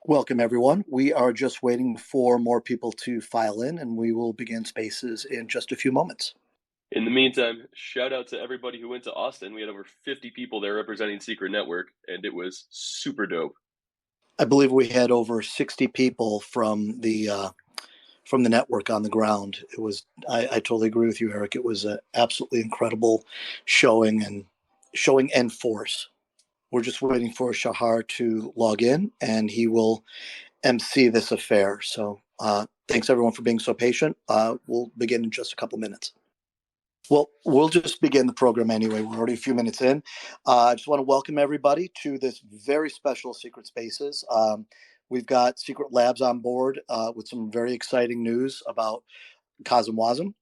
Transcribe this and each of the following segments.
Welcome, everyone. We are just waiting for more people to file in, and we will begin spaces in just a few moments. In the meantime, shout out to everybody who went to Austin. We had over 50 people there representing Secret Network, and it was super dope. I believe we had over 60 people from the network on the ground. It was. I totally agree with you, Eric. It was an absolutely incredible showing and force. We're just waiting for Shahar to log in, and he will MC this affair. So thanks everyone for being so patient. We'll begin in just a couple minutes. Well, we'll just begin the program anyway. We're already a few minutes in. I just want to welcome everybody to this very special Secret Spaces. We've got Secret Labs on board with some very exciting news about CosmWasm.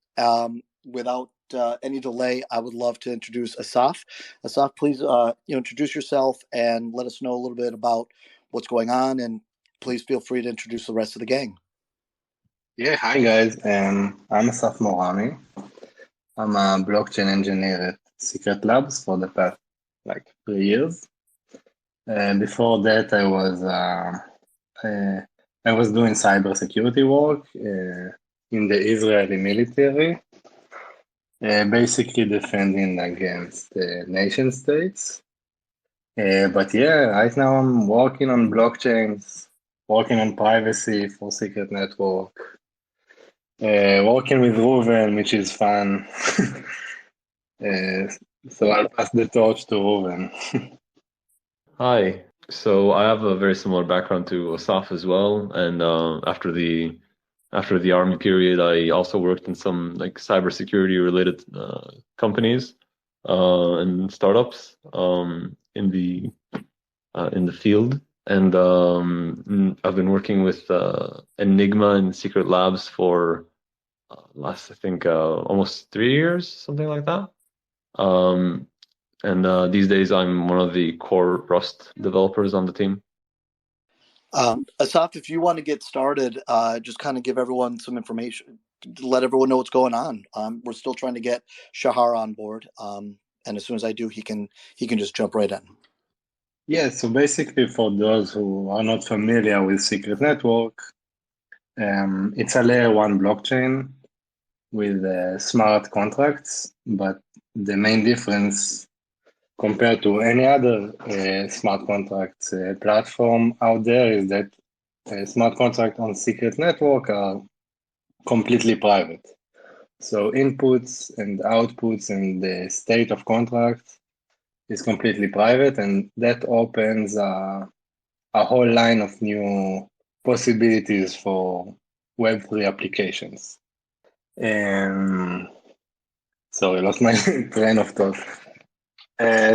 Without any delay, I would love to introduce Asaf. Asaf, please introduce yourself and let us know a little bit about what's going on, and please feel free to introduce the rest of the gang. Yeah, hi guys. I'm Asaf Morami. I'm a blockchain engineer at SCRT Labs for the past 3 years. Before that, I was doing cybersecurity work in the Israeli military, basically defending against nation states. But yeah, right now I'm working on blockchains, working on privacy for Secret Network. Working with Ruven, which is fun. So I'll pass the torch to Ruven. Hi. So I have a very similar background to Asaf as well, and after the army period, I also worked in some cybersecurity related companies and startups in the field. And I've been working with Enigma and Secret Labs for last, I think, almost 3 years, something like that. And these days, I'm one of the core Rust developers on the team. Asaf, if you want to get started, just kind of give everyone some information, let everyone know what's going on. We're still trying to get Shahar on board, and as soon as I do, he can just jump right in. Yeah, so basically for those who are not familiar with Secret Network, it's a layer 1 blockchain with smart contracts, but the main difference compared to any other smart contracts platform out there is that smart contracts on Secret Network are completely private. So inputs and outputs and the state of contracts is completely private, and that opens a whole line of new possibilities for Web3 applications. Sorry, I lost my train of thought.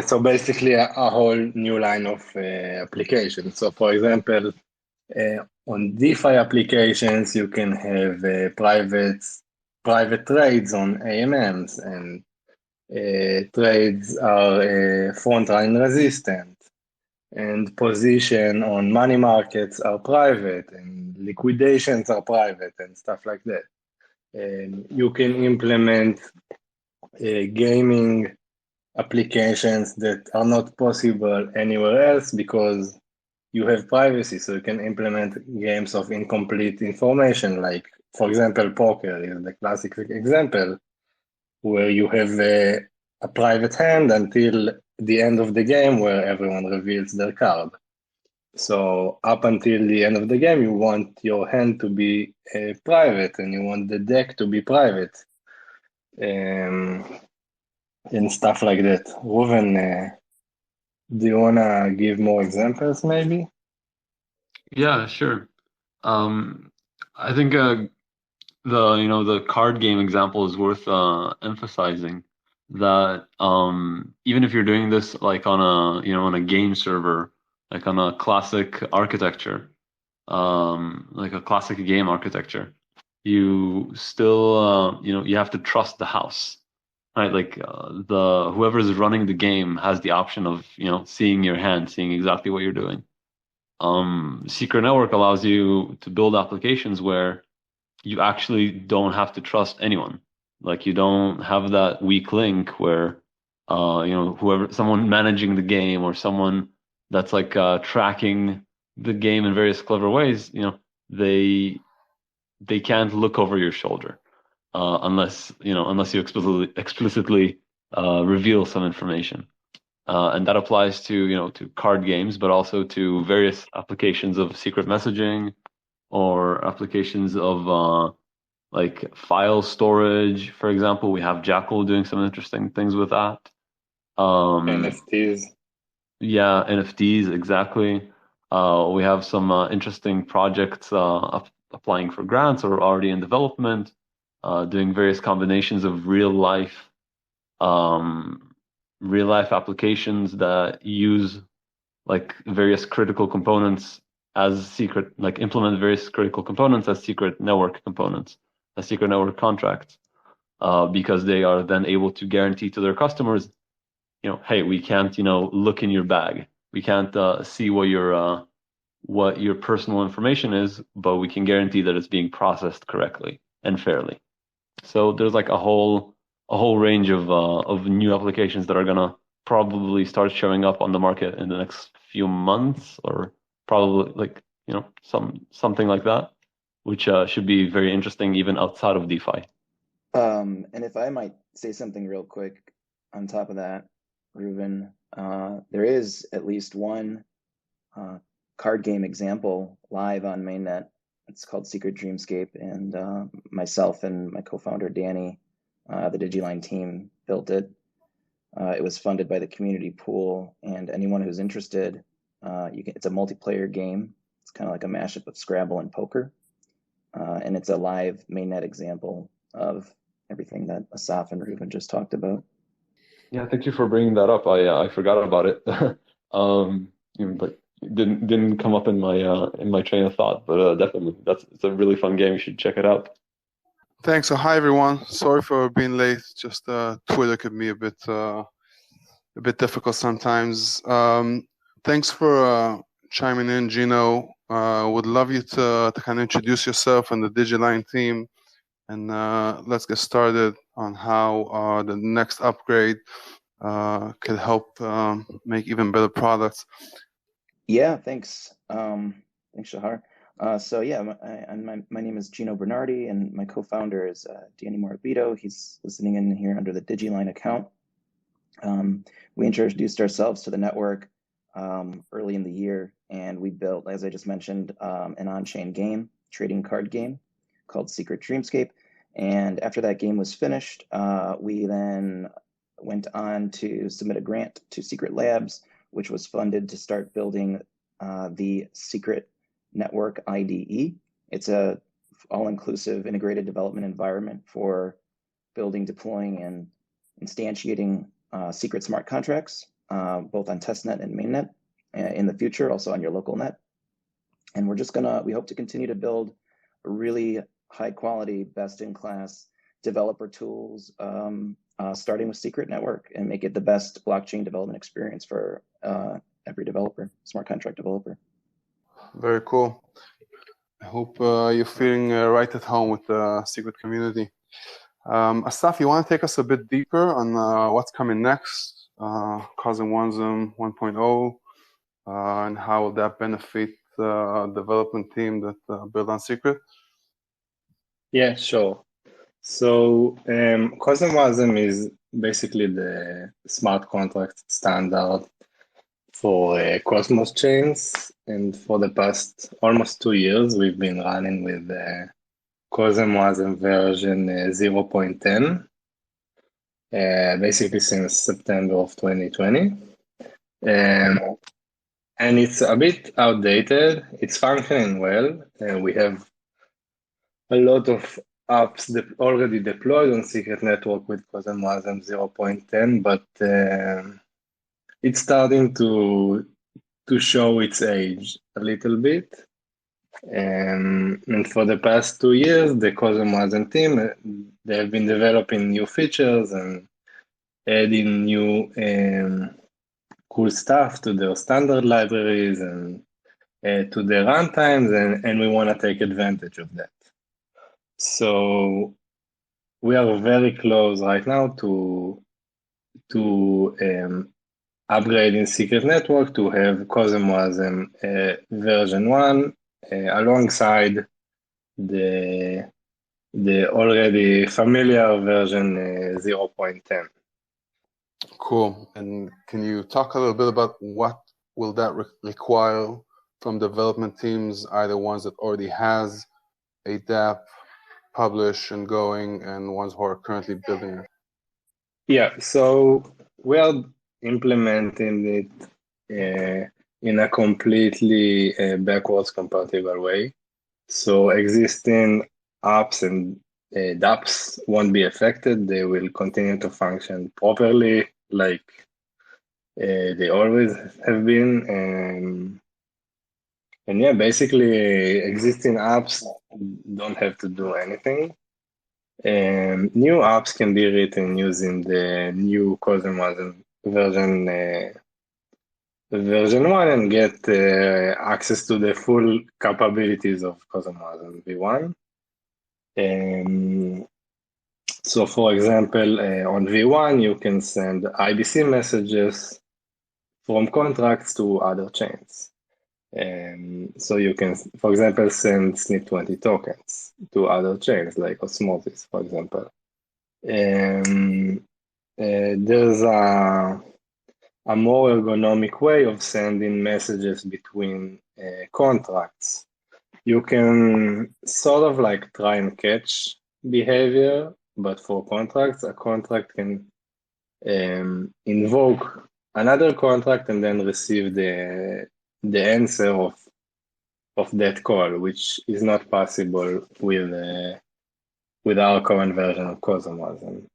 So basically a whole new line of applications. So for example, on DeFi applications, you can have private trades on AMMs, and trades are front line resistant, and position on money markets are private, and liquidations are private, and stuff like that. And you can implement gaming applications that are not possible anywhere else because you have privacy. So you can implement games of incomplete information, like, for example, poker is the classic example, where you have a private hand until the end of the game where everyone reveals their card. So up until the end of the game, you want your hand to be private, and you want the deck to be private. And stuff like that. Ruven, do you want to give more examples, maybe? Yeah, sure. I think the card game example is worth emphasizing that even if you're doing this like on a game server, like on a classic architecture, like a classic game architecture, you still you have to trust the house. Right, like whoever's running the game has the option of seeing your hand, seeing exactly what you're doing. Secret Network allows you to build applications where you actually don't have to trust anyone. Like you don't have that weak link where someone managing the game or someone that's like tracking the game in various clever ways, they can't look over your shoulder unless you explicitly reveal some information. And that applies to card games, but also to various applications of secret messaging or applications of like file storage. For example, we have Jackal doing some interesting things with that. NFTs. Yeah, NFTs, exactly. We have some interesting projects applying for grants or already in development, doing various combinations of real life applications that use like various critical components as secret, like implement various critical components as secret network components, as secret network contracts, because they are then able to guarantee to their customers, hey, we can't, look in your bag. We can't see what your personal information is, but we can guarantee that it's being processed correctly and fairly. So there's like a whole range of new applications that are gonna probably start showing up on the market in the next few months, or probably like something like that, which should be very interesting even outside of DeFi. And if I might say something real quick on top of that, Reuven, there is at least one card game example live on mainnet. It's called Secret Dreamscape, and myself and my co-founder Danny, the Digiline team, built it. It was funded by the community pool, and anyone who's interested, it's a multiplayer game. It's kind of like a mashup of Scrabble and poker, and it's a live mainnet example of everything that Asaf and Reuven just talked about. Yeah, thank you for bringing that up. I forgot about it, but it didn't come up in my train of thought. But definitely, it's a really fun game. You should check it out. Thanks. So hi everyone. Sorry for being late. Just Twitter could be a bit difficult sometimes. Thanks for chiming in, Gino. Would love you to kind of introduce yourself and the Digiline team, and let's get started on how the next upgrade could help make even better products. Yeah, thanks. Thanks, Shahar. So yeah, my name is Gino Bernardi, and my co-founder is Danny Morabito. He's listening in here under the Digiline account. We introduced ourselves to the network early in the year, and we built, as I just mentioned, an on-chain game, trading card game called Secret Dreamscape. And after that game was finished, we then went on to submit a grant to SCRT Labs, which was funded to start building the Secret Network IDE. It's a all-inclusive integrated development environment for building, deploying, and instantiating secret smart contracts, both on testnet and mainnet in the future, also on your local net. And we hope to continue to build a really high quality, best-in-class developer tools, starting with Secret Network, and make it the best blockchain development experience for every developer, smart contract developer. Very cool. I hope you're feeling right at home with the Secret community. Asaf, you want to take us a bit deeper on what's coming next, CosmWasm 1.0, and how will that benefit the development team that built on Secret? Yeah, sure. So CosmWasm is basically the smart contract standard for Cosmos chains, and for the past almost 2 years, we've been running with CosmWasm version 0.10, basically since September of 2020. And it's a bit outdated. It's functioning well. We have a lot of apps already deployed on Secret Network with CosmWasm 0.10, but it's starting to show its age a little bit. And for the past 2 years, the CosmWasm team, they have been developing new features and adding new cool stuff to their standard libraries and to their runtimes, and we want to take advantage of that. So we are very close right now to upgrading Secret Network to have CosmWasm version 1 alongside the already familiar version 0.10. Cool. And can you talk a little bit about what will that require from development teams, either ones that already has a DApp published and going and ones who are currently building it? Yeah, so we are implementing it in a completely backwards compatible way. So existing apps and dApps won't be affected. They will continue to function properly like they always have been. And yeah, basically existing apps don't have to do anything. New apps can be written using the new CosmWasm version 1 and get access to the full capabilities of CosmWasm V1. So for example, on V1, you can send IBC messages from contracts to other chains. So you can, for example, send SNP20 tokens to other chains like Osmosis, for example. There's a more ergonomic way of sending messages between contracts. You can sort of like try and catch behavior, but for contracts, a contract can invoke another contract and then receive the answer of that call, which is not possible with our current version of CosmWasm.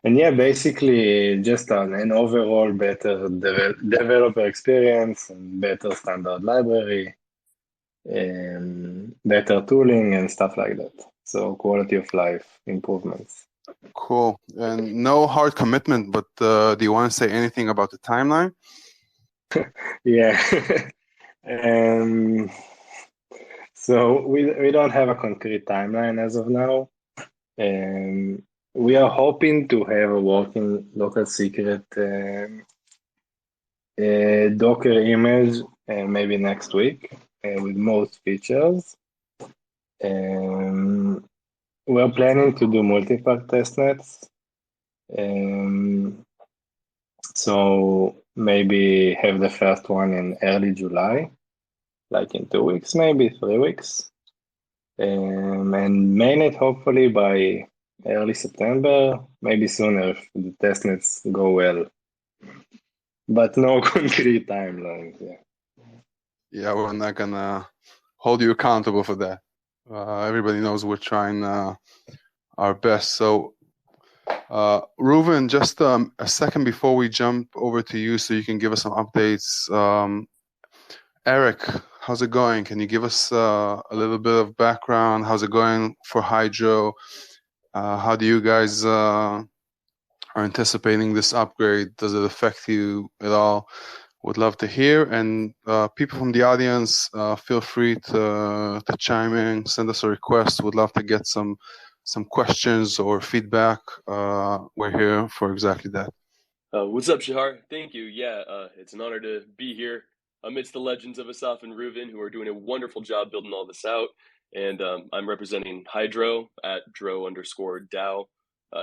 And yeah, basically just an overall better developer experience and better standard library, better tooling and stuff like that. So quality of life improvements. Cool. And no hard commitment, but do you want to say anything about the timeline? Yeah. So we don't have a concrete timeline as of now. We are hoping to have a working local secret Docker image maybe next week with most features. We're planning to do multiple testnets. So maybe have the first one in early July, like in 2 weeks, maybe 3 weeks. And mainnet hopefully by early September, maybe sooner if the testnets go well. But no concrete timelines. Yeah, we're not gonna hold you accountable for that. Everybody knows we're trying our best. So, Reuven, just a second before we jump over to you, so you can give us some updates. Eric, how's it going? Can you give us a little bit of background? How's it going for Hydro? How do you guys are anticipating this upgrade? Does it affect you at all? Would love to hear. And people from the audience, feel free to chime in, send us a request. Would love to get some questions or feedback. We're here for exactly that. What's up, Shahar? Thank you. Yeah, it's an honor to be here amidst the legends of Asaf and Reuven, who are doing a wonderful job building all this out. And I'm representing Hydro at Dro_DAO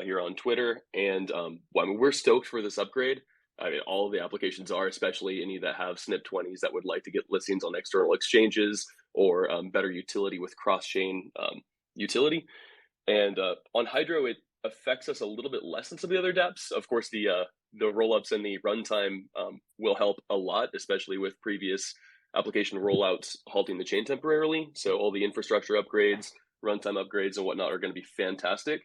here on Twitter. And well, I mean, we're stoked for this upgrade. I mean, all of the applications are, especially any that have SNP20s that would like to get listings on external exchanges or better utility with cross-chain utility. And on Hydro, it affects us a little bit less than some of the other dApps. Of course, the rollups and the runtime will help a lot, especially with previous application rollouts halting the chain temporarily. So all the infrastructure upgrades, runtime upgrades, and whatnot are going to be fantastic.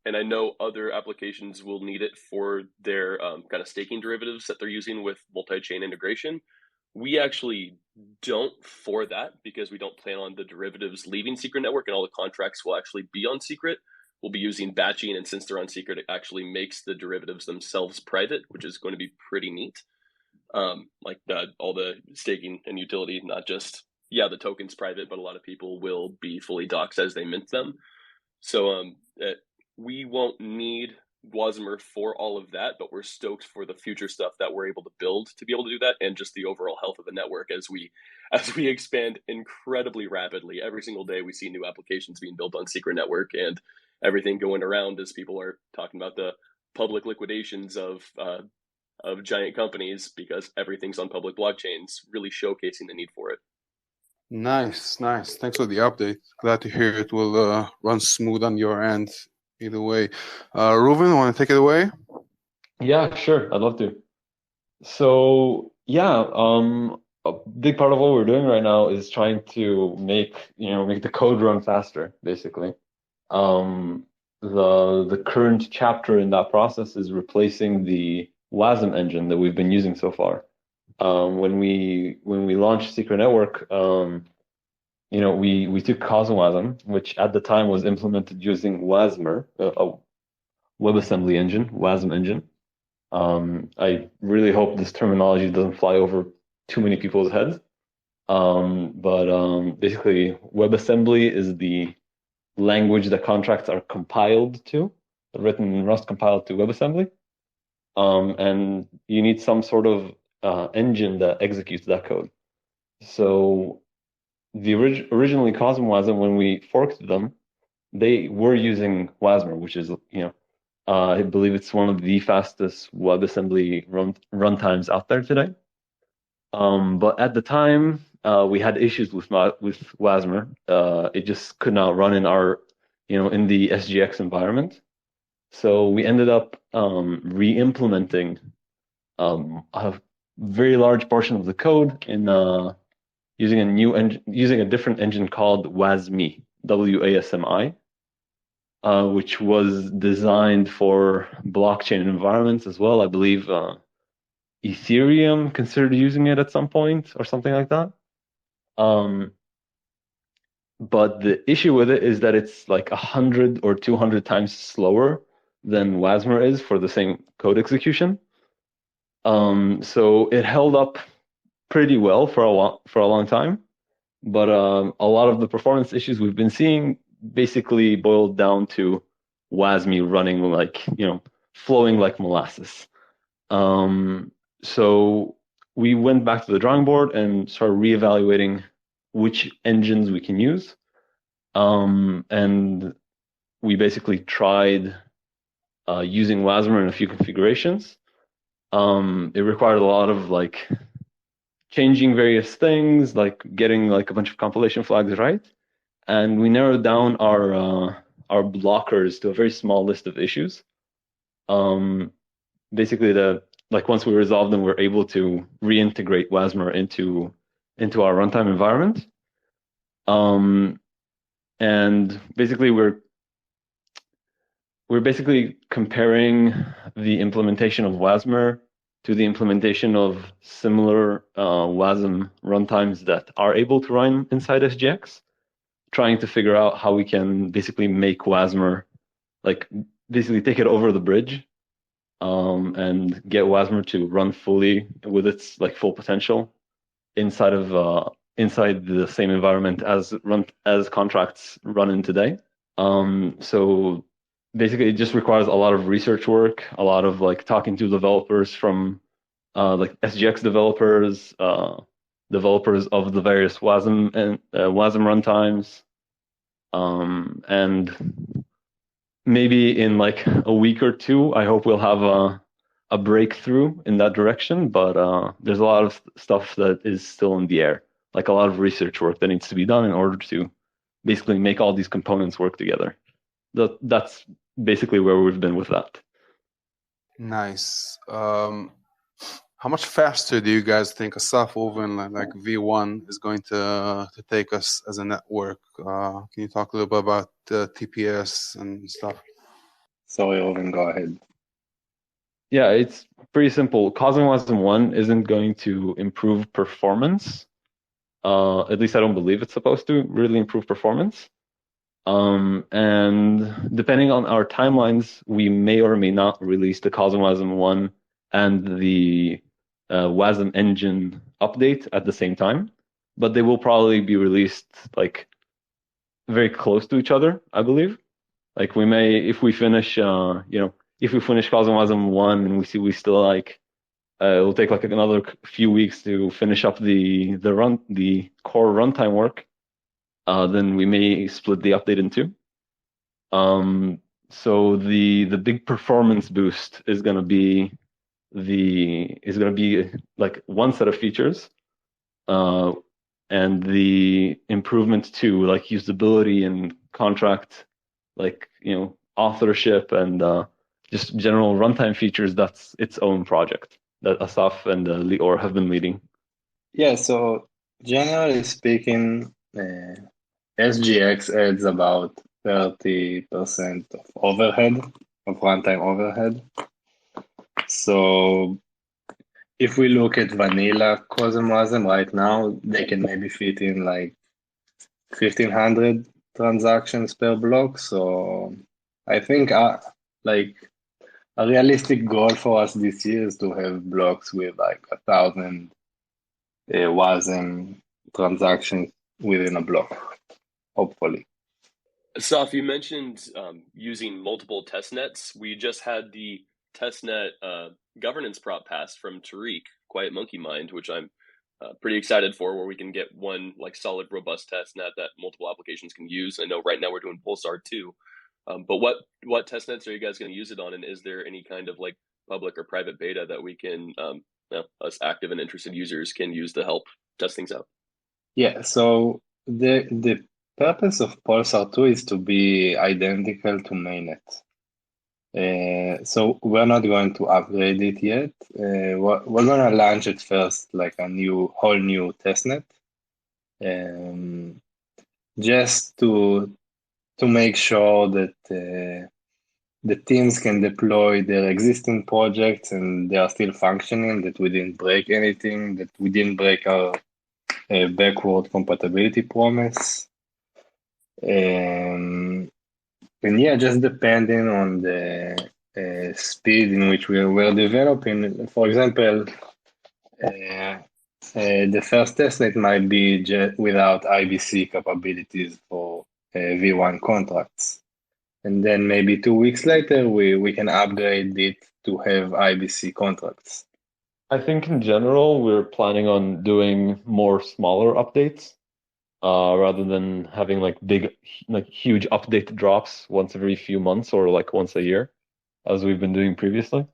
And I know other applications will need it for their kind of staking derivatives that they're using with multi-chain integration. We actually don't for that because we don't plan on the derivatives leaving Secret Network, and all the contracts will actually be on Secret. We'll be using batching, and since they're on Secret, it actually makes the derivatives themselves private, which is going to be pretty neat. Like all the staking and utility, not just, the token's private, but a lot of people will be fully doxed as they mint them. So we won't need Wasmer for all of that, but we're stoked for the future stuff that we're able to build to be able to do that, and just the overall health of the network as we expand incredibly rapidly. Every single day we see new applications being built on Secret Network, and everything going around as people are talking about the public liquidations of giant companies because everything's on public blockchains, really showcasing the need for it. Nice. Thanks for the update. Glad to hear it will run smooth on your end either way. Reuven, want to take it away? Yeah, sure. I'd love to. So yeah, a big part of what we're doing right now is trying to make the code run faster, basically. The current chapter in that process is replacing the WASM engine that we've been using so far. When we launched Secret Network, we took CosmWasm, which at the time was implemented using Wasmer, a WebAssembly engine, WASM engine. I really hope this terminology doesn't fly over too many people's heads. But basically, WebAssembly is the language that contracts are compiled to, written in Rust, compiled to WebAssembly. And you need some sort of engine that executes that code. So the originally CosmWasm, when we forked them, they were using Wasmer, which is, I believe it's one of the fastest WebAssembly runtimes out there today. But at the time, we had issues with Wasmer. It just could not run in our, in the SGX environment. So we ended up re-implementing a very large portion of the code in using a different engine called WASMI, WASMI, which was designed for blockchain environments as well. I believe Ethereum considered using it at some point or something like that. But the issue with it is that it's like 100 or 200 times slower than Wasmer is for the same code execution. So it held up pretty well for a long time, but a lot of the performance issues we've been seeing basically boiled down to WASMI running like, flowing like molasses. So we went back to the drawing board and started reevaluating which engines we can use. And we basically tried using Wasmer in a few configurations. It required a lot of like changing various things, like getting like a bunch of compilation flags right. And we narrowed down our blockers to a very small list of issues. Basically, once we resolved them, we're able to reintegrate Wasmer into our runtime environment. And basically, we're basically comparing the implementation of Wasmer to the implementation of similar WASM runtimes that are able to run inside SGX, trying to figure out how we can basically make Wasmer, like basically take it over the bridge, and get Wasmer to run fully with its like full potential inside the same environment as contracts run in today. So basically, it just requires a lot of research work, a lot of like talking to developers from like SGX developers, developers of the various WASM and WASM runtimes, and maybe in like a week or two, I hope we'll have a breakthrough in that direction. But there's a lot of stuff that is still in the air, like a lot of research work that needs to be done in order to basically make all these components work together. That's basically where we've been with that. Nice. How much faster do you guys think a soft oven like V1 is going to take us as a network? Can you talk a little bit about TPS and stuff? Sorry, Owen, go ahead. Yeah, it's pretty simple. CosmWasm 1 isn't going to improve performance. At least I don't believe it's supposed to really improve performance. And depending on our timelines, we may or may not release the CosmWasm 1 and the WASM engine update at the same time, but they will probably be released like very close to each other, I believe. Like we may, if we finish, if we finish CosmWasm 1 and we see we still like it will take like another few weeks to finish up the core runtime work, then we may split the update in two. So the big performance boost is gonna be like one set of features, and the improvement to like usability and contract, like authorship and just general runtime features. That's its own project that Asaf and Lior have been leading. Yeah, so generally speaking, SGX adds about 30% of overhead, of runtime overhead. So if we look at vanilla CosmWasm right now, they can maybe fit in like 1,500 transactions per block. So I think like a realistic goal for us this year is to have blocks with like 1,000 WASM transactions within a block, hopefully. Asaf, you mentioned using multiple test nets. We just had the testnet governance prop passed from Tariq, Quiet Monkey Mind, which I'm pretty excited for, where we can get one like solid, robust testnet that multiple applications can use. I know right now we're doing Pulsar too, but what testnets are you guys going to use it on? And is there any kind of like public or private beta that we can, us active and interested users can use to help test things out? Yeah, so the purpose of Pulsar 2 is to be identical to mainnet. So we're not going to upgrade it yet. We're going to launch it first, like a whole new testnet, just to make sure that the teams can deploy their existing projects and they are still functioning, that we didn't break anything, that we didn't break our backward compatibility promise. And yeah, just depending on the speed in which we're developing. For example, the first testnet might be without IBC capabilities for V1 contracts. And then maybe 2 weeks later, we can upgrade it to have IBC contracts. I think in general, we're planning on doing more smaller updates, rather than having like huge update drops once every few months or like once a year, as we've been doing previously.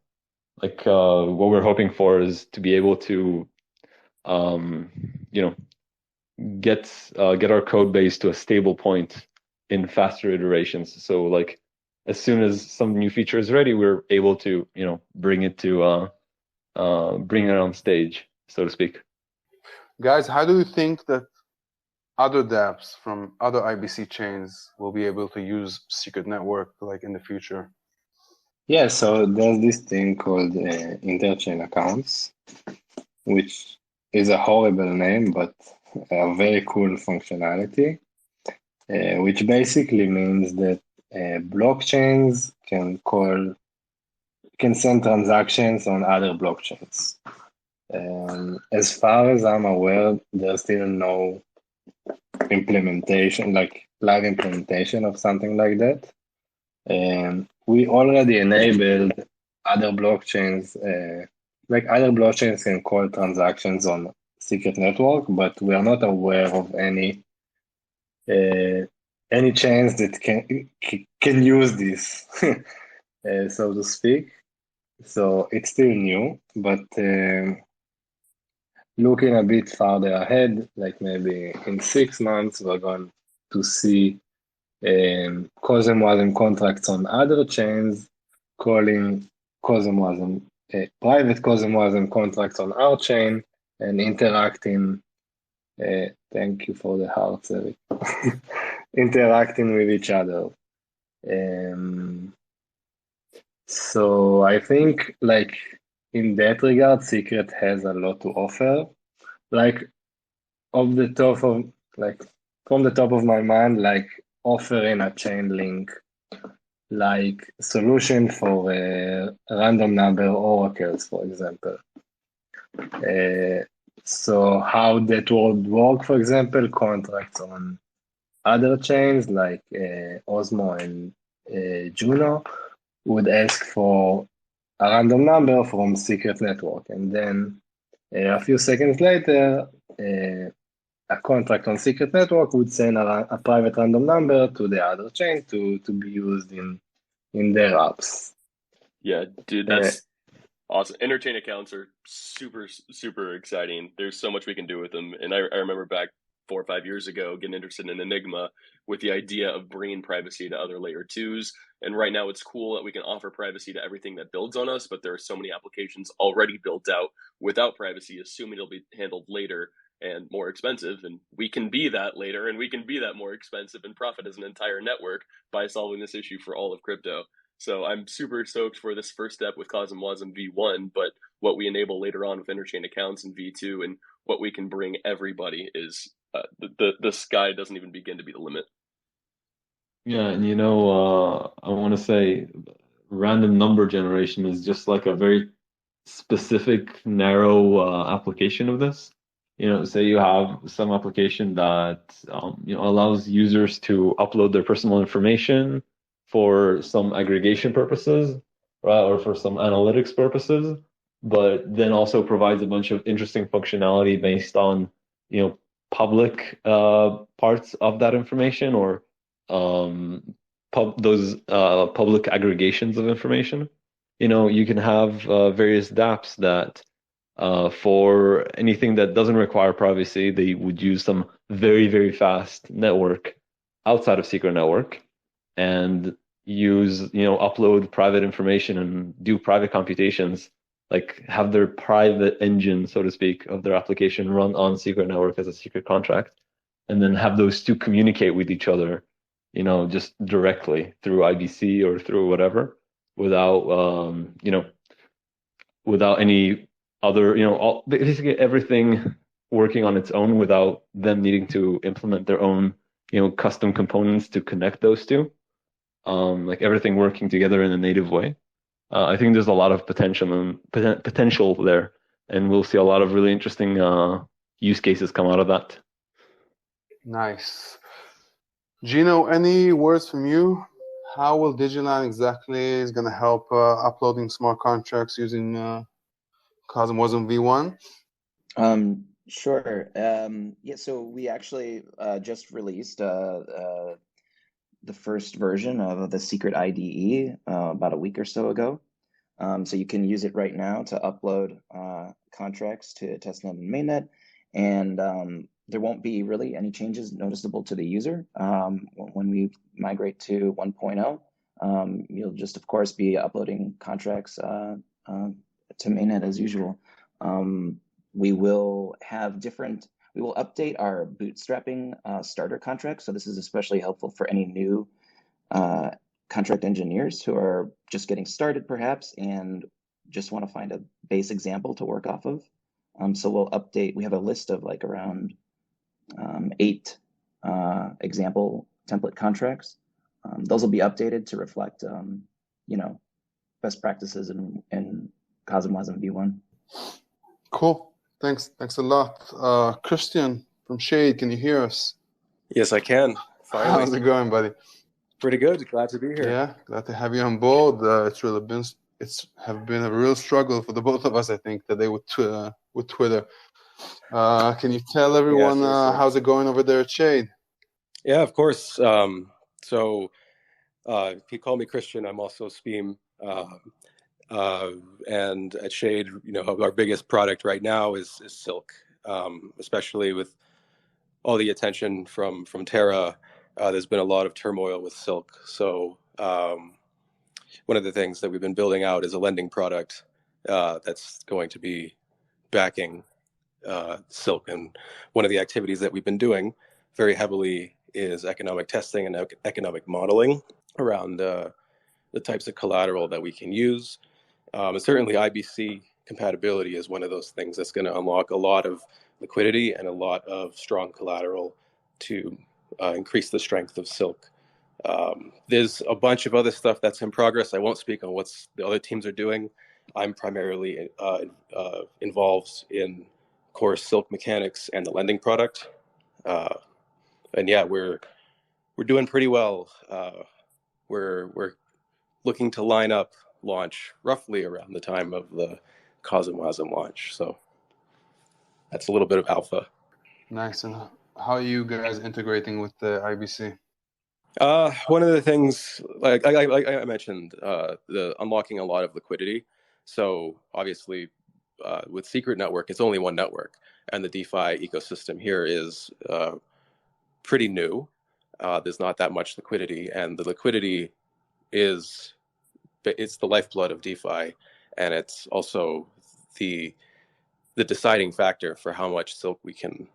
Like what we're hoping for is to be able to, get our code base to a stable point in faster iterations. So like as soon as some new feature is ready, we're able to bring it on stage, so to speak. Guys, how do you think that other dApps from other IBC chains will be able to use Secret Network like in the future? Yeah, so there's this thing called interchain accounts, which is a horrible name, but a very cool functionality, which basically means that blockchains can send transactions on other blockchains. As far as I'm aware, there's still no implementation, like live implementation of something like that. We already enabled other blockchains, like other blockchains can call transactions on Secret Network, but we are not aware of any chains that can use this, so to speak. So it's still new, but looking a bit farther ahead, like maybe in 6 months, we're going to see CosmWasm contracts on other chains calling CosmWasm private CosmWasm contracts on our chain and interacting. Thank you for the hearts, Eric. Interacting with each other. So I think like in that regard, Secret has a lot to offer. Like from the top of my mind, like offering a chain link, like solution for random number oracles, for example. So how that would work, for example, contracts on other chains like Osmo and Juno would ask for a random number from secret network, and then a few seconds later, a contract on secret network would send a private random number to the other chain to be used in their apps. Yeah, dude, that's awesome. Interchain accounts are super, super exciting. There's so much we can do with them. And I remember back 4 or 5 years ago getting interested in Enigma with the idea of bringing privacy to other layer twos. And right now it's cool that we can offer privacy to everything that builds on us, but there are so many applications already built out without privacy, assuming it'll be handled later and more expensive. And we can be that later, and we can be that more expensive and profit as an entire network by solving this issue for all of crypto. So I'm super stoked for this first step with CosmWasm V1, but what we enable later on with interchain accounts in V2 and what we can bring everybody is the sky doesn't even begin to be the limit. Yeah, and I want to say random number generation is just like a very specific, narrow application of this. Say you have some application that allows users to upload their personal information for some aggregation purposes, right, or for some analytics purposes, but then also provides a bunch of interesting functionality based on public parts of that information or those public aggregations of information. You can have various dApps that for anything that doesn't require privacy, they would use some very, very fast network outside of secret network and use, upload private information and do private computations, like have their private engine, so to speak, of their application run on secret network as a secret contract, and then have those two communicate with each other, just directly through IBC or through whatever, without any other, basically everything working on its own without them needing to implement their own, custom components to connect those two. Like everything working together in a native way. I think there's a lot of potential there, and we'll see a lot of really interesting use cases come out of that. Nice. Gino, any words from you? How will Digiline exactly is going to help uploading smart contracts using CosmWasm V1? Sure. Yeah, so we actually just released the first version of the secret IDE about a week or so ago. So you can use it right now to upload contracts to testnet and mainnet, and there won't be really any changes noticeable to the user when we migrate to 1.0. You'll just, of course, be uploading contracts to mainnet as usual. We will update our bootstrapping starter contract. So this is especially helpful for any new contract engineers who are just getting started perhaps and just want to find a base example to work off of. So we'll update, we have a list of like around 8 example template contracts. Those will be updated to reflect, best practices in CosmWasm V1. Cool. Thanks a lot. Christian from Shade, can you hear us? Yes, I can. Finally. How's it going, buddy? Pretty good. Glad to be here. Yeah, glad to have you on board. It's been a real struggle for the both of us, I think, today with Twitter. Can you tell everyone how's it going over there at Shade? Yeah, of course. So if you call me Christian, I'm also Speem. And at Shade, our biggest product right now is Silk, especially with all the attention from Terra. There's been a lot of turmoil with Silk. So one of the things that we've been building out is a lending product that's going to be backing Silk. And one of the activities that we've been doing very heavily is economic testing and economic modeling around the types of collateral that we can use. And certainly IBC compatibility is one of those things that's going to unlock a lot of liquidity and a lot of strong collateral to increase the strength of Silk. There's a bunch of other stuff that's in progress. I won't speak on what the other teams are doing. I'm primarily involved in core Silk mechanics and the lending product. And yeah, we're doing pretty well. We're looking to line up launch roughly around the time of the CosmWasm launch. So that's a little bit of alpha. Nice. And how are you guys integrating with the IBC? One of the things, like I mentioned, the unlocking a lot of liquidity. So obviously, with Secret Network, it's only one network, and the DeFi ecosystem here is pretty new. There's not that much liquidity, and the liquidity it's the lifeblood of DeFi, and it's also the deciding factor for how much Silk we can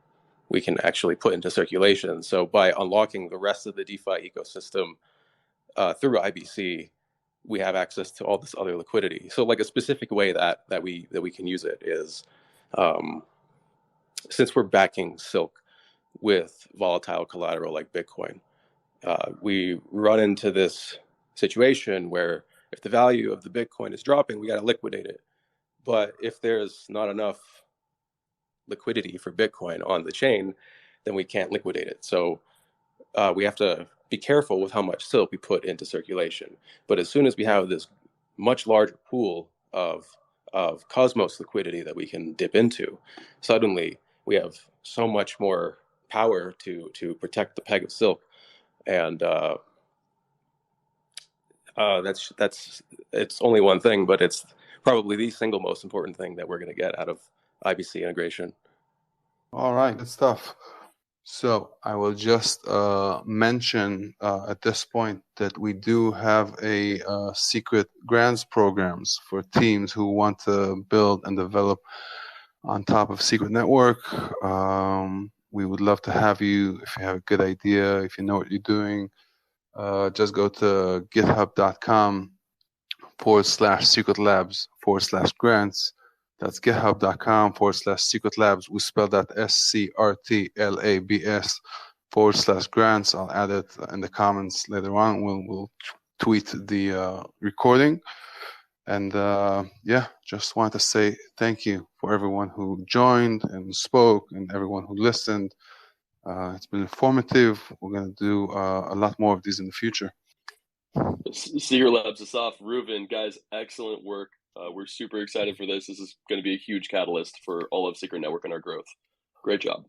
actually put into circulation. So by unlocking the rest of the DeFi ecosystem through IBC, we have access to all this other liquidity. So like a specific way that we can use it is, since we're backing Silk with volatile collateral like Bitcoin, we run into this situation where if the value of the Bitcoin is dropping, we got to liquidate it. But if there's not enough liquidity for Bitcoin on the chain, then we can't liquidate it. So we have to be careful with how much Silk we put into circulation. But as soon as we have this much larger pool of Cosmos liquidity that we can dip into, suddenly we have so much more power to protect the peg of Silk. And it's only one thing, but it's probably the single most important thing that we're going to get out of IBC integration. All right, good stuff. So I will just mention at this point that we do have a secret grants programs for teams who want to build and develop on top of Secret Network. We would love to have you. If you have a good idea, if you know what you're doing, just go to github.com/Secret Labs/grants. That's github.com/Secret Labs. We spell that SCRT Labs/grants. I'll add it in the comments later on. We'll tweet the recording. And yeah, just want to say thank you for everyone who joined and spoke and everyone who listened. It's been informative. We're going to do a lot more of these in the future. Secret Labs, Asaf, Reuven, guys, excellent work. We're super excited for this. This is going to be a huge catalyst for all of Secret Network and our growth. Great job.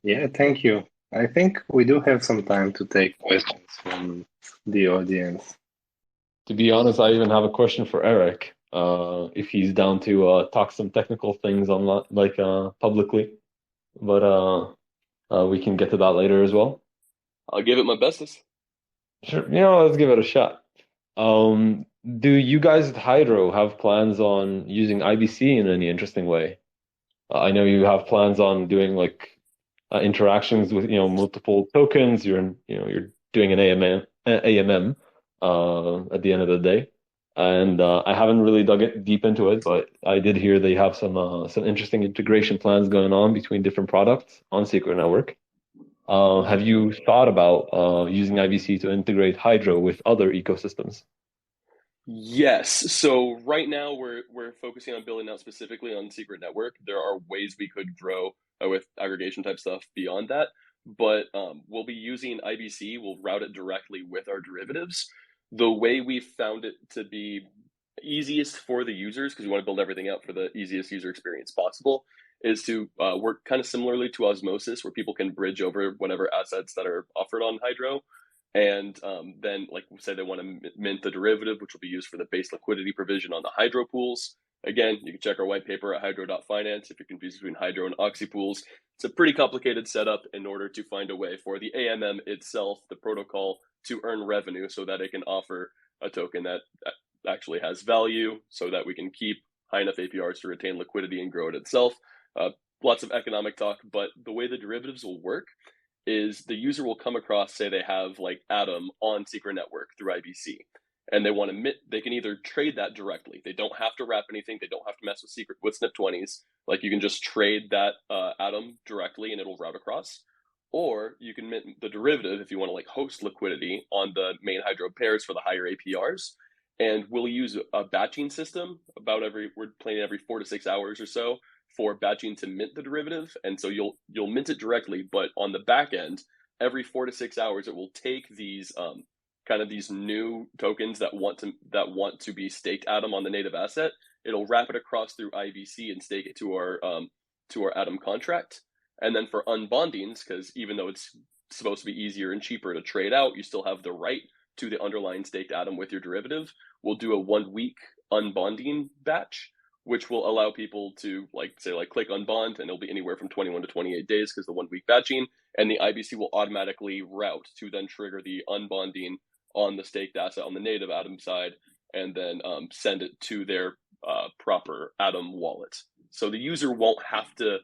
Yeah, thank you. I think we do have some time to take questions from the audience. To be honest, I even have a question for Eric, if he's down to talk some technical things on publicly, but we can get to that later as well. I'll give it my bestest. Sure, let's give it a shot. Do you guys at Hydro have plans on using IBC in any interesting way? I know you have plans on doing interactions with multiple tokens. You're doing an AMM at the end of the day, and I haven't really dug deep into it, but I did hear they have some interesting integration plans going on between different products on Secret Network. Have you thought about using IBC to integrate Hydro with other ecosystems? Yes. So right now we're focusing on building out specifically on Secret Network. There are ways we could grow with aggregation type stuff beyond that, but we'll be using IBC. We'll route it directly with our derivatives. The way we found it to be easiest for the users, because we want to build everything out for the easiest user experience possible, is to work kind of similarly to Osmosis, where people can bridge over whatever assets that are offered on Hydro. And then, like say they want to mint the derivative, which will be used for the base liquidity provision on the Hydro pools. Again, you can check our white paper at hydro.finance if you're confused between Hydro and Oxy pools. It's a pretty complicated setup in order to find a way for the AMM itself, the protocol, to earn revenue so that it can offer a token that actually has value so that we can keep high enough APRs to retain liquidity and grow it itself. Lots of economic talk, but the way the derivatives will work is the user will come across, say they have Atom on Secret Network through IBC, and they want to they can either trade that directly. They don't have to wrap anything. They don't have to mess with SNP20s. You can just trade that Atom directly and it'll route across. Or you can mint the derivative if you want to host liquidity on the main Hydro pairs for the higher APRs. And we'll use a batching system we're playing every 4 to 6 hours or so for batching to mint the derivative. And so you'll mint it directly, but on the back end, every 4 to 6 hours, it will take these kind of these new tokens that want to be staked Atom on the native asset, it'll wrap it across through IBC and stake it to our Atom contract. And then for unbondings, because even though it's supposed to be easier and cheaper to trade out, you still have the right to the underlying staked Atom with your derivative. We'll do a 1 week unbonding batch, which will allow people to click unbond, and it'll be anywhere from 21 to 28 days because the 1 week batching, and the IBC will automatically route to then trigger the unbonding on the staked asset on the native Atom side, and then send it to their proper Atom wallet. So the user won't have to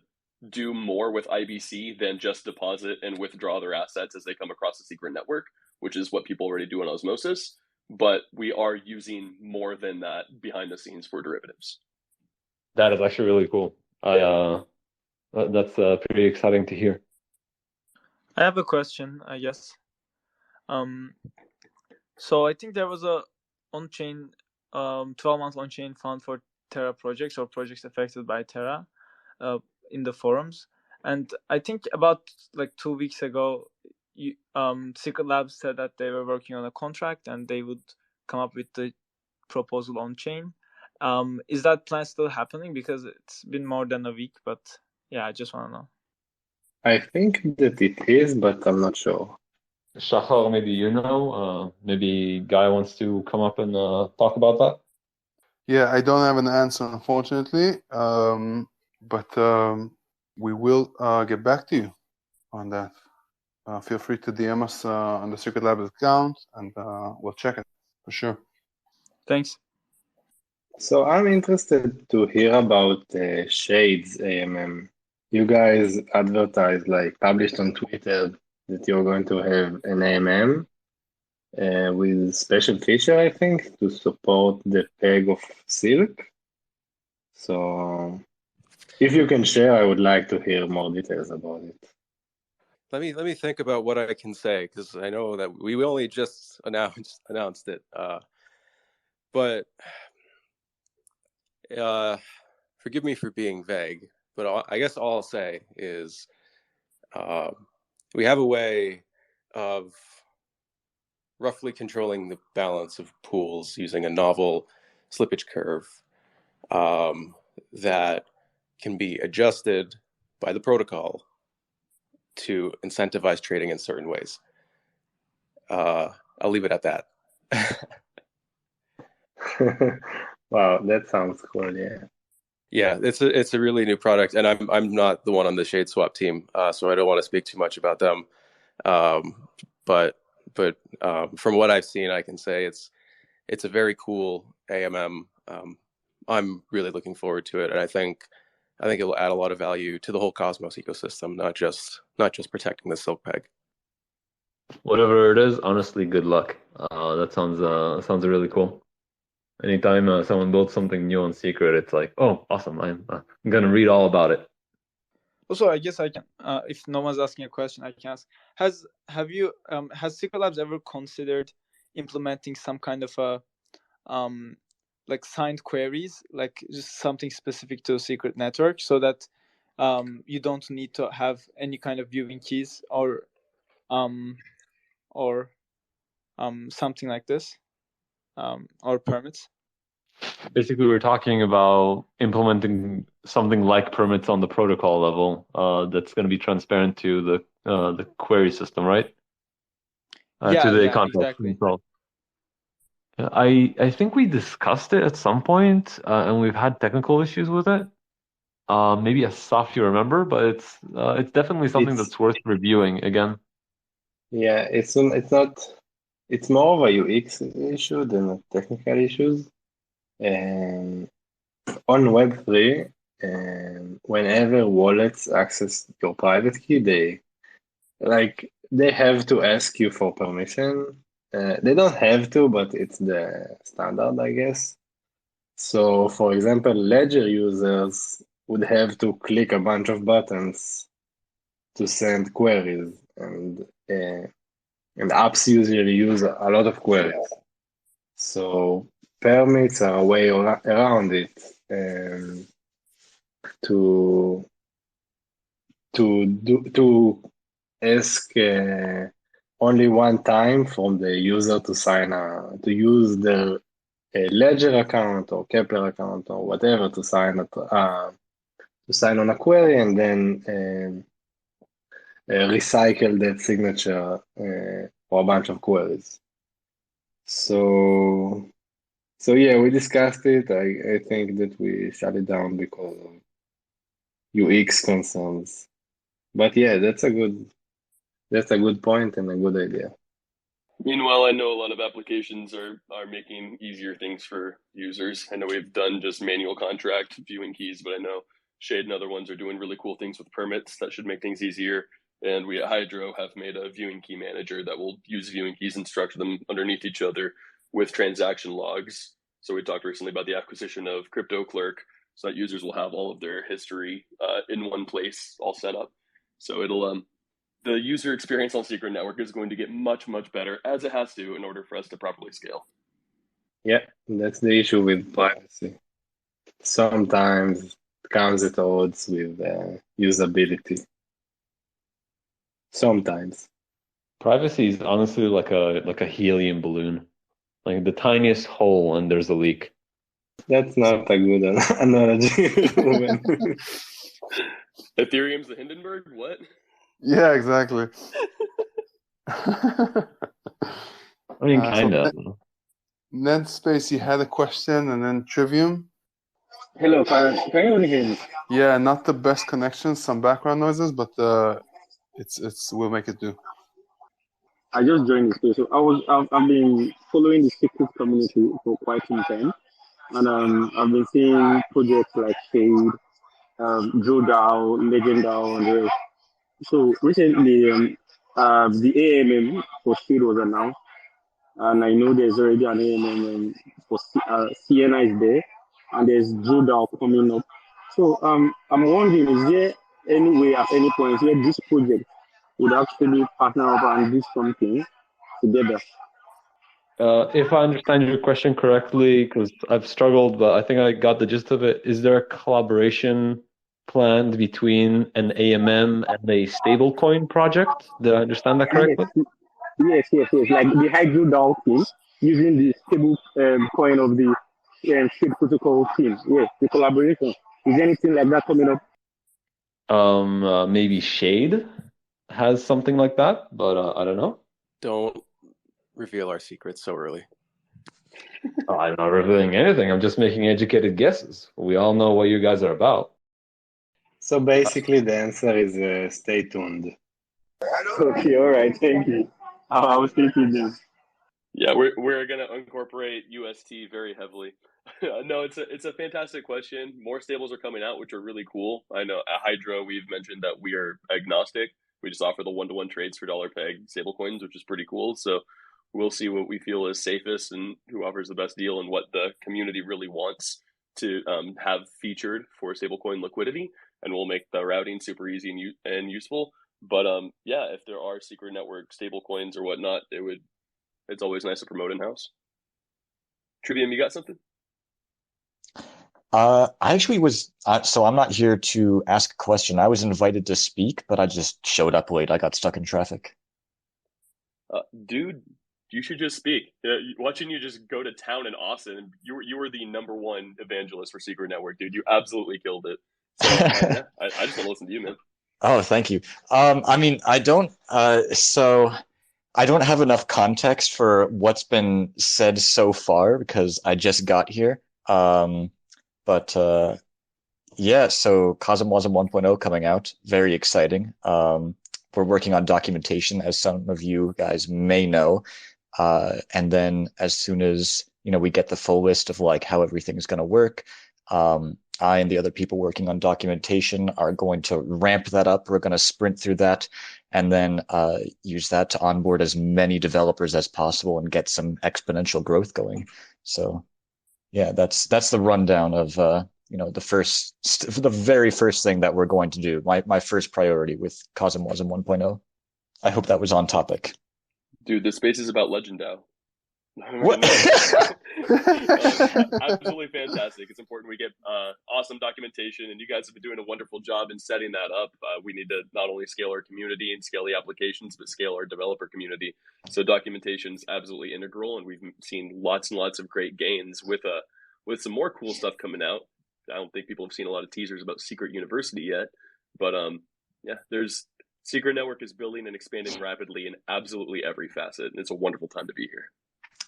do more with IBC than just deposit and withdraw their assets as they come across the secret network, which is what people already do on Osmosis. But we are using more than that behind the scenes for derivatives. That is actually really cool. That's pretty exciting to hear. I have a question, I guess. So I think there was a on-chain, 12-month on-chain fund for Terra projects or projects affected by Terra in the forums. And I think about 2 weeks ago, SCRT Labs said that they were working on a contract and they would come up with the proposal on-chain. Is that plan still happening? Because it's been more than a week, but yeah, I just want to know. I think that it is, but I'm not sure. Shachar, maybe maybe Guy wants to come up and talk about that. Yeah, I don't have an answer, unfortunately, but we will get back to you on that. Feel free to DM us on the SCRT Labs account, and we'll check it for sure. Thanks. So I'm interested to hear about Shades AMM. You guys advertised, published on Twitter, that you're going to have an AMM with special feature, I think, to support the peg of Silk. So if you can share, I would like to hear more details about it. Let me think about what I can say, because I know that we only just announced it. But forgive me for being vague, but I guess all I'll say is we have a way of roughly controlling the balance of pools using a novel slippage curve that can be adjusted by the protocol to incentivize trading in certain ways. I'll leave it at that. Wow, that sounds cool. Yeah, it's a really new product, and I'm not the one on the Shade Swap team, so I don't want to speak too much about them. But from what I've seen, I can say it's a very cool AMM. I'm really looking forward to it, and I think it will add a lot of value to the whole Cosmos ecosystem, not just protecting the Silk peg. Whatever it is, honestly, good luck. That sounds really cool. Anytime someone builds something new on Secret, it's like, oh, awesome! I'm gonna read all about it. Also, I guess I can. If no one's asking a question, I can ask. Has SCRT Labs ever considered implementing some kind of a signed queries, just something specific to a secret network, so that you don't need to have any kind of viewing keys or something like this, or permits? Basically, we're talking about implementing something like permits on the protocol level that's going to be transparent to the query system, right? To the contract exactly. control. I think we discussed it at some point, and we've had technical issues with it. Maybe Asaf, you remember, but it's definitely something that's worth reviewing again. Yeah, it's not. It's more of a UX issue than a technical issues. On Web3, whenever wallets access your private key, they have to ask you for permission. They don't have to, but it's the standard, I guess. So, for example, Ledger users would have to click a bunch of buttons to send queries, and apps usually use a lot of queries. So permits are a way around it, to ask only one time from the user to use their Ledger account or Kepler account or whatever to sign on a query and then recycle that signature for a bunch of queries. So yeah, we discussed it. I think that we shut it down because of UX concerns. But yeah, that's a good point and a good idea. Meanwhile, I know a lot of applications are making easier things for users. I know we've done just manual contract viewing keys, but I know Shade and other ones are doing really cool things with permits that should make things easier. And we at Hydro have made a viewing key manager that will use viewing keys and structure them underneath each other with transaction logs. So we talked recently about the acquisition of Crypto Clerk, so that users will have all of their history in one place, all set up. So it'll the user experience on Secret Network is going to get much, much better, as it has to, in order for us to properly scale. Yeah, that's the issue with privacy. Sometimes it comes at odds with usability. Sometimes. Privacy is honestly like a helium balloon, like the tiniest hole and there's a leak. That's not a good analogy. Ethereum's the Hindenburg? What? Yeah, exactly. I mean, kind of. Ned Space, you had a question, and then Trivium. Hello, can you hear me? Yeah, not the best connection, some background noises, but it's we'll make it do. I just joined the space. So I've been following the secret community for quite some time, and I've been seeing projects like Shade, DrewDAO, LegendDAO, and the rest. So recently, the AMM for Shade was announced, and I know there's already an AMM for Sienna is there, and there's DrewDAO coming up. So I'm wondering, is there any way at any point where this project would actually partner up and do something together? If I understand your question correctly, because I've struggled, but I think I got the gist of it. Is there a collaboration planned between an AMM and a stablecoin project? Did I understand that correctly? Yes. Like the HydroDAO team using the stable coin of the Shade protocol team. Yes, the collaboration. Is there anything like that coming up? Maybe Shade has something like that, but I don't know. Don't reveal our secrets so early. I'm not revealing anything. I'm just making educated guesses. We all know what you guys are about. So basically, the answer is stay tuned. Okay, all right, thank you. I was thinking this. Yeah, we're gonna incorporate UST very heavily. No, it's a fantastic question. More stables are coming out, which are really cool. I know at Hydro we've mentioned that we are agnostic. We just offer the one-to-one trades for dollar peg stablecoins, which is pretty cool. So we'll see what we feel is safest and who offers the best deal and what the community really wants to have featured for stablecoin liquidity, and we'll make the routing super easy and useful. But yeah, if there are secret network stablecoins or whatnot, it's always nice to promote in-house. Trivium, you got something? I actually was, so I'm not here to ask a question. I was invited to speak, but I just showed up late. I got stuck in traffic. Dude, you should just speak. Watching you just go to town in Austin, you were the #1 evangelist for Secret Network, dude. You absolutely killed it. So yeah, I just want to listen to you, man. Oh, thank you. I mean, I don't have enough context for what's been said so far because I just got here. But yeah, so CosmWasm 1.0 coming out, very exciting. We're working on documentation, as some of you guys may know. And then as soon as, we get the full list of like how everything is going to work, I and the other people working on documentation are going to ramp that up. We're going to sprint through that and then use that to onboard as many developers as possible and get some exponential growth going. So yeah, that's the rundown of the very first thing that we're going to do. My first priority with CosmWasm 1.0. I hope that was on topic. Dude, this space is about LegendDAO, What? Absolutely fantastic. It's important we get awesome documentation, and you guys have been doing a wonderful job in setting that up. We need to not only scale our community and scale the applications, but scale our developer community. So documentation is absolutely integral, and we've seen lots and lots of great gains with some more cool stuff coming out. I don't think people have seen a lot of teasers about Secret University yet, but yeah, Secret Network is building and expanding rapidly in absolutely every facet, and it's a wonderful time to be here.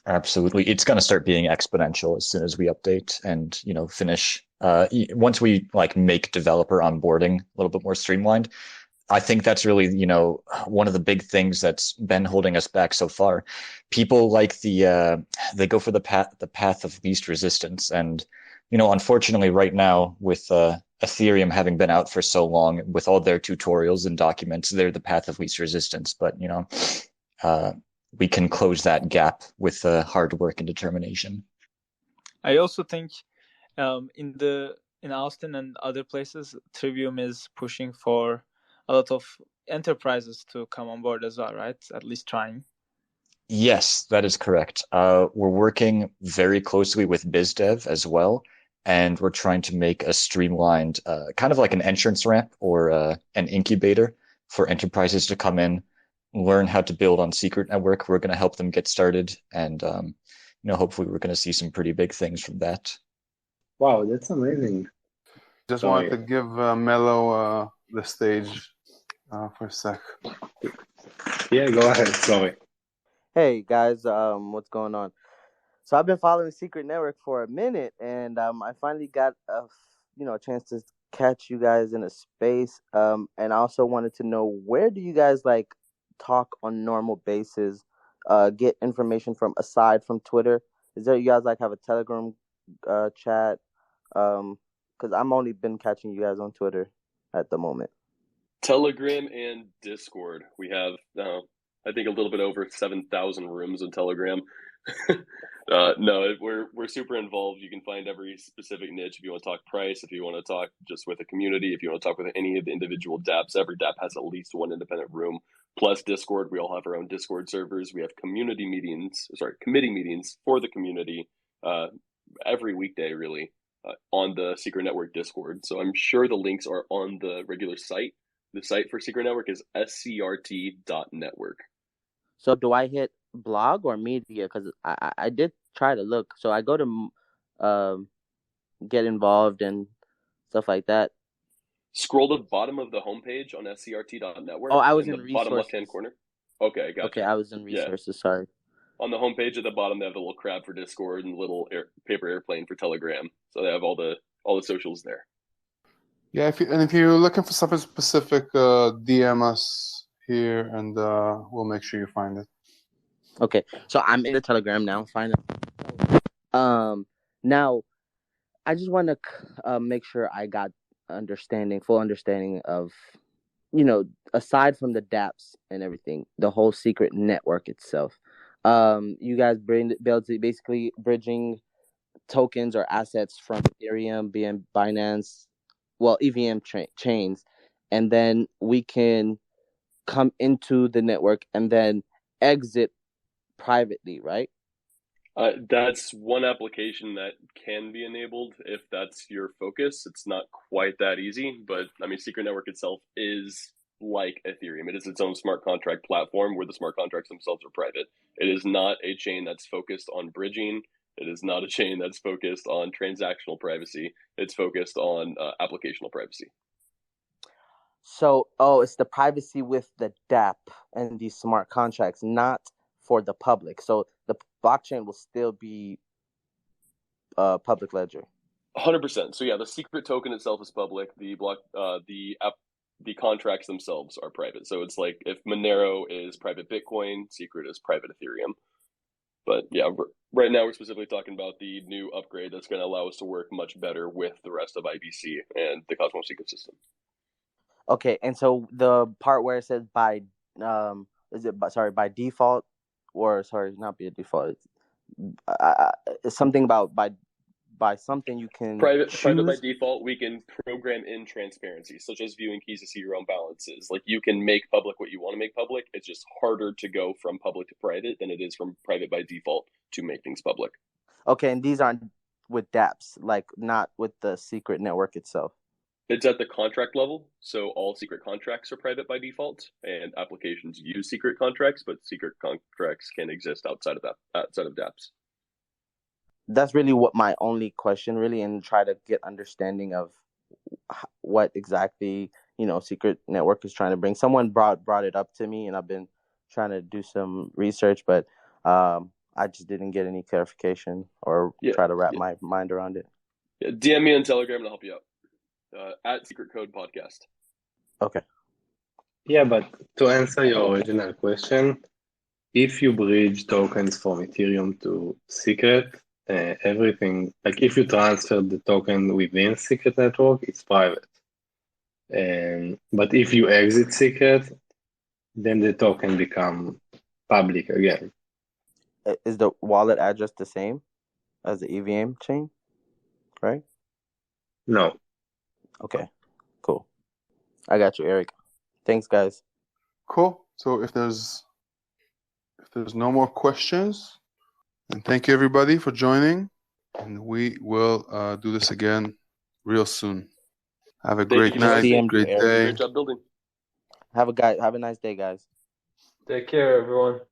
Absolutely. It's going to start being exponential as soon as we update and, finish. Once we make developer onboarding a little bit more streamlined, I think that's really, one of the big things that's been holding us back so far. People they go for the path of least resistance. And, unfortunately right now with, Ethereum having been out for so long with all their tutorials and documents, they're the path of least resistance. But, we can close that gap with hard work and determination. I also think in Austin and other places, Trivium is pushing for a lot of enterprises to come on board as well, right? At least trying. Yes, that is correct. We're working very closely with BizDev as well, and we're trying to make a streamlined, kind of like an entrance ramp or an incubator for enterprises to come in, learn how to build on Secret Network. We're going to help them get started, and hopefully we're going to see some pretty big things from that. Wow, that's amazing. Just wanted to give Mello the stage for a sec. Yeah, go ahead. Sorry. Hey guys, what's going on? So I've been following Secret Network for a minute, and I finally got a chance to catch you guys in a space. And I also wanted to know, where do you guys talk on normal basis, get information from aside from Twitter? Is there, you guys have a Telegram chat? Because I'm only been catching you guys on Twitter at the moment. Telegram and Discord. We have, I think, a little bit over 7,000 rooms on Telegram. No, we're super involved. You can find every specific niche if you want to talk price, if you want to talk just with a community, if you want to talk with any of the individual dApps. Every dApp has at least one independent room. Plus Discord, we all have our own Discord servers. We have committee meetings for the community every weekday, really, on the Secret Network Discord. So I'm sure the links are on the regular site. The site for Secret Network is SCRT.network. So do I hit blog or media? Because I did try to look. So I go to get involved and stuff like that. Scroll to the bottom of the homepage on SCRT.network. Oh, I was in the resources. Bottom left-hand corner. Okay, gotcha. Okay, I was in resources. Yeah. Sorry. On the homepage at the bottom, they have the little crab for Discord and the little paper airplane for Telegram. So they have all the socials there. Yeah, if you're looking for something specific, DM us here, and we'll make sure you find it. Okay, so I'm in the Telegram now. Find it. Now, I just want to make sure I got full understanding of, aside from the dApps and everything, the whole Secret Network itself. You guys build basically bridging tokens or assets from Ethereum, Binance, EVM chains, and then we can come into the network and then exit privately, right? That's one application that can be enabled if that's your focus. It's not quite that easy, but I mean, Secret Network itself is like Ethereum. It is its own smart contract platform where the smart contracts themselves are private. It is not a chain that's focused on bridging. It is not a chain that's focused on transactional privacy. It's focused on applicational privacy. So, it's the privacy with the dApp and these smart contracts, not for the public. So the blockchain will still be public ledger. 100%. So yeah, the secret token itself is public. The contracts themselves are private. So it's like if Monero is private Bitcoin, Secret is private Ethereum. But yeah, right now we're specifically talking about the new upgrade that's going to allow us to work much better with the rest of IBC and the Cosmos ecosystem. Okay, and so the part where it says by default, or sorry, not by default, it's something about by by something you can Private by choose? default, we can program in transparency, such as viewing keys to see your own balances. Like you can make public what you want to make public. It's just harder to go from public to private than it is from private by default to make things public. Okay, and these aren't with dApps, like not with the secret network itself. It's at the contract level, so all secret contracts are private by default, and applications use secret contracts, but secret contracts can exist outside of dApps. That's really what my only question, really, and try to get understanding of what exactly secret network is trying to bring. Someone brought it up to me, and I've been trying to do some research, but I just didn't get any clarification or try to wrap my mind around it. Yeah, DM me on Telegram and I'll help you out. At Secret Code Podcast. Okay. Yeah, but to answer your original question, if you bridge tokens from Ethereum to Secret, everything, like if you transfer the token within Secret Network, it's private. But if you exit Secret, then the token become public again. Is the wallet address the same as the EVM chain, right? No. Okay, cool. I got you, Eric. Thanks, guys. Cool. So if there's no more questions, and thank you everybody for joining, and we will do this again real soon. Have a great night, great day. Great job building. Have a nice day, guys. Take care, everyone.